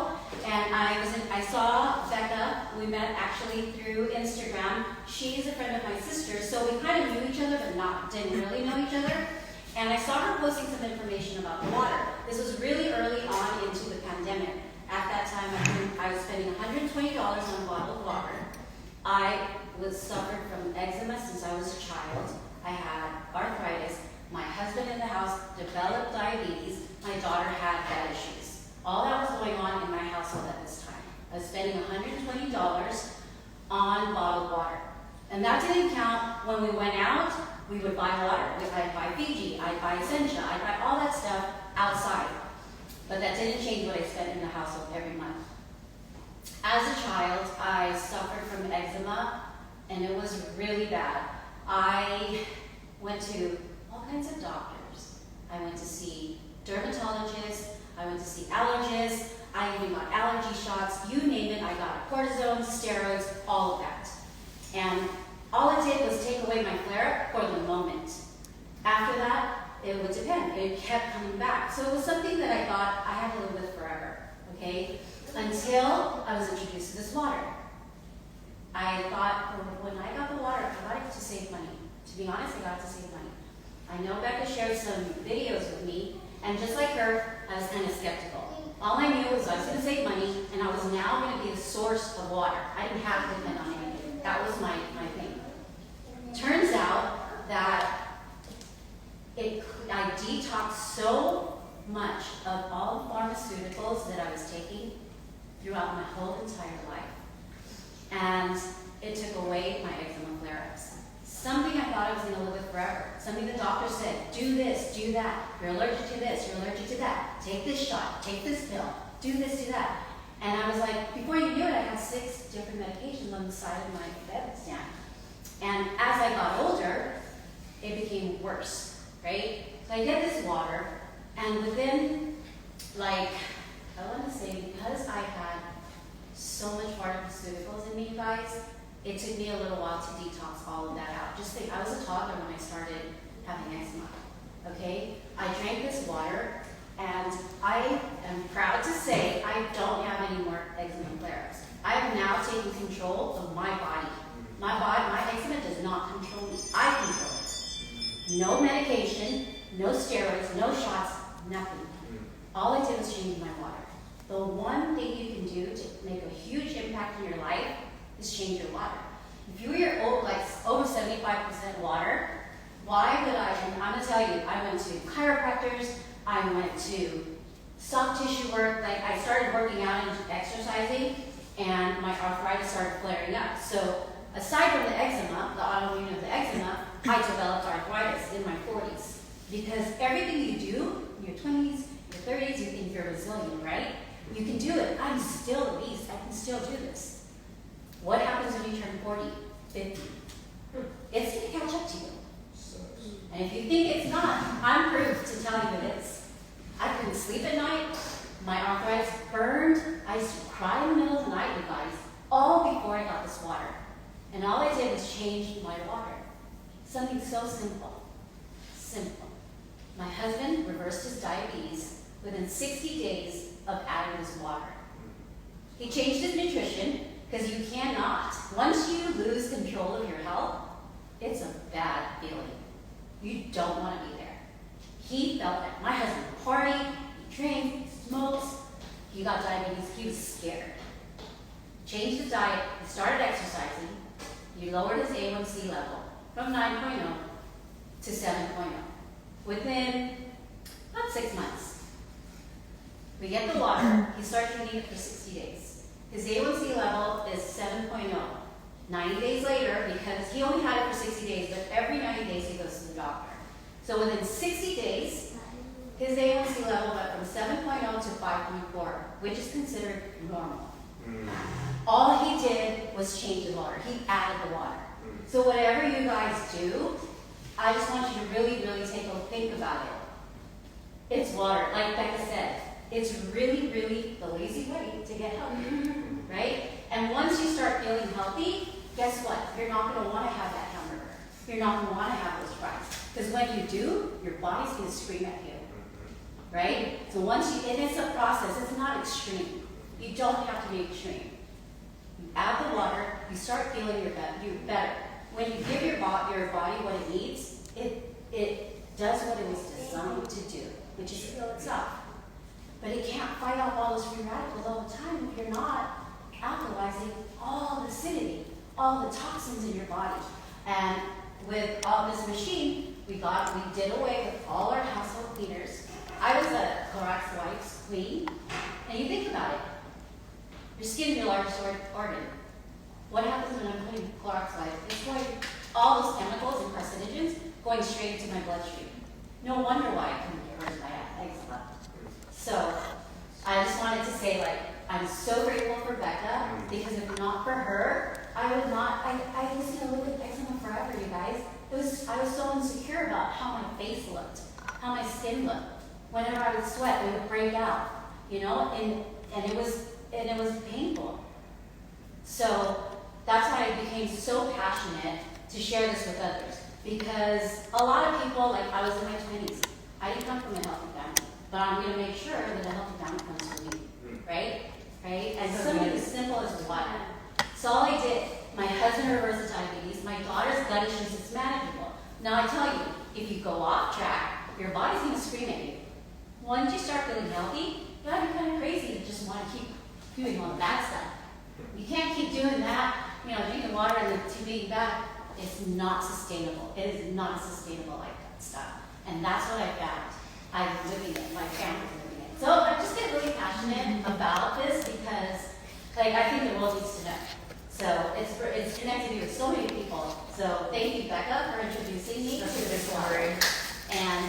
ago, and I saw Becca. We met actually through Instagram. She's a friend of my sister's, so we kind of knew each other, but didn't really know each other. And I saw her posting some information about the water. This was really early on into the pandemic. At that time, I was spending $120 on a bottle of water. I suffered from eczema since I was a child. I had arthritis. My husband in the house developed diabetes. My daughter had gut issues. All that was going on in my household at this time. I was spending $120 on bottled water. And that didn't count when we went out, we would buy water. I'd buy Fiji, I'd buy Essentia, I'd buy all that stuff outside. But that didn't change what I spent in the household every month. As a child, I suffered from eczema, and it was really bad. I went to all kinds of doctors. I went to see dermatologists, I went to see allergists, I even got allergy shots, you name it, I got cortisone, steroids, all of that. And all it did was take away my flare for the moment. After that, it would depend. It kept coming back. So it was something that I thought I had to live with forever, okay? Until I was introduced to this water. I thought, when I got the water, I got it to save money. To be honest, I got it to save money. I know Becca shared some videos with me, and just like her, I was kind of skeptical. All I knew was I was going to save money, and I was now going to be the source of water. I didn't have to depend on anything. That was my thing. Turns out that I detoxed so much of all the pharmaceuticals that I was taking throughout my whole entire life. And it took away my eczema flare-ups. Something I thought I was going to live with forever. Something the doctor said, do this, do that. You're allergic to this, you're allergic to that. Take this shot, take this pill, do this, do that. And I was like, before you knew it, I had 6 different medications on the side of my bedstand. And as I got older, it became worse, right? So I get this water, and within, I want to say, because I had so much pharmaceuticals in me, guys, it took me a little while to detox all of that out. Just think, I was a toddler when I started having eczema, okay? I drank this water, and I am proud to say I don't have any more eczema flare-ups. I have now taken control of my body. My eczema does not control me. I control it. No medication, no steroids, no shots, nothing. All I did was change my water. The one thing you can do to make a huge impact in your life is change your water. If you were over 75% water, why would and I'm going to tell you, I went to chiropractors, I went to soft tissue work, I started working out and exercising, and my arthritis started flaring up. So aside from the eczema, the autoimmune of the eczema, I developed arthritis in my 40s. Because everything you do in your 20s, your 30s, you think you're resilient, right? You can do it. I'm still a beast. I can still do this. What happens when you turn 40, 50? It's going to catch up to you. And if you think it's not, I'm proof to tell you it is. I couldn't sleep at night. My arthritis burned. I used to cry in the middle of the night, you guys, all before I got this water. And all I did was change my water. Something so simple. Simple. My husband reversed his diabetes within 60 days of adding this water. He changed his nutrition, because you cannot. Once you lose control of your health, it's a bad feeling. You don't want to be there. He felt that. My husband would party, he drinks, he smokes, he got diabetes, he was scared. Changed his diet, he started exercising, he lowered his A1C level from 9.0 to 7.0 within about 6 months. We get the water, he starts drinking it for 60 days. His A1C level is 7.0. 90 days later, because he only had it for 60 days, but every 90 days he goes to the doctor. So within 60 days, his A1C level went from 7.0 to 5.4, which is considered normal. All he did was change the water. He added the water. So whatever you guys do, I just want you to really, really think about it. It's water. Like Becca said, it's really, really the lazy way to get healthy, right? And once you start feeling healthy, guess what? You're not going to want to have that hamburger. You're not going to want to have those fries. Because when you do, your body's going to scream at you, right? So once and it's a process. It's not extreme. You don't have to be extreme. You add the water, you start feeling you better. When you give your body what it needs, it does what it was designed to do, which is heal itself. But it can't fight off all those free radicals all the time if you're not alkalizing all the acidity, all the toxins in your body. And with all this machine, we did away with all our household cleaners. I was a Clorox wipes clean, and you think about it. Your skin is your largest organ. What happens when I'm putting Clorox wipes? It's going, all those chemicals and carcinogens going straight into my bloodstream. No wonder why I couldn't get rid of my eczema. So I just wanted to say, like, I'm so grateful for Becca, because if not for her, I was gonna live with eczema forever, you guys. I was so insecure about how my face looked, how my skin looked. Whenever I would sweat, it would break out, you know, and it was painful. So that's why I became so passionate to share this with others, because a lot of people, like, I was in my 20s, I didn't come from a healthy family, but I'm going to make sure that a healthy family comes from me, right? And something as simple as water. So all I did, my husband reversed diabetes, my daughter's gut issues, it's manageable. Now I tell you, if you go off track, your body's going to scream at you. Once you start feeling healthy, you gotta be kind of crazy to just want to keep doing all the bad stuff. You can't keep doing that, you know, drinking water and then being bad. It's not sustainable. It is not sustainable like that stuff. And that's what I found. I'm living it, my family's living it. So I just get really passionate about this because, like, I think the world needs to know. So it's connected me with so many people. So thank you, Becca, for introducing me to this story. And